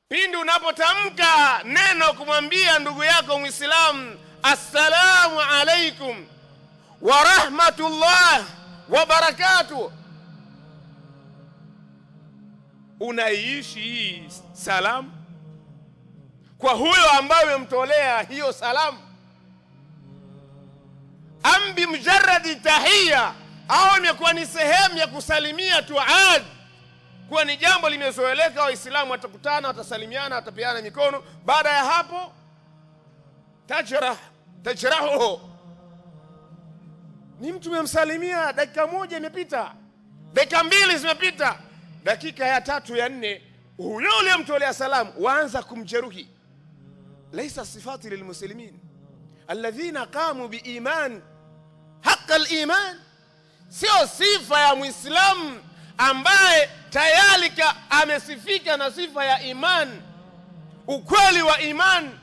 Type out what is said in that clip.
Pindi unapotamka neno kumwambia ndugu yako Muislamu assalamu alaikum wa rahmatullah wa barakatuh, unaiishi hii salamu kwa huyo ambaye umemtolea hiyo salamu? Ambi mujarradi tahiyya, au imekuwa ni sehemu ya kusalimia tu adi, kuwa ni jambo limezoeleka, Waislamu watakutana, watasalimiana, watapeana mikono. Baada ya hapo tajrahu, ni mtu umemsalimia, dakika moja imepita, dakika mbili zimepita, dakika ya tatu ya nne huyo uliyemtolea salamu waanza kumjeruhi. Laisa sifati lilmuslimin alladhina qamu biiman haqqa aliman, sio sifa ya Muislamu ambaye tayari amesifika na sifa ya iman, ukweli wa iman.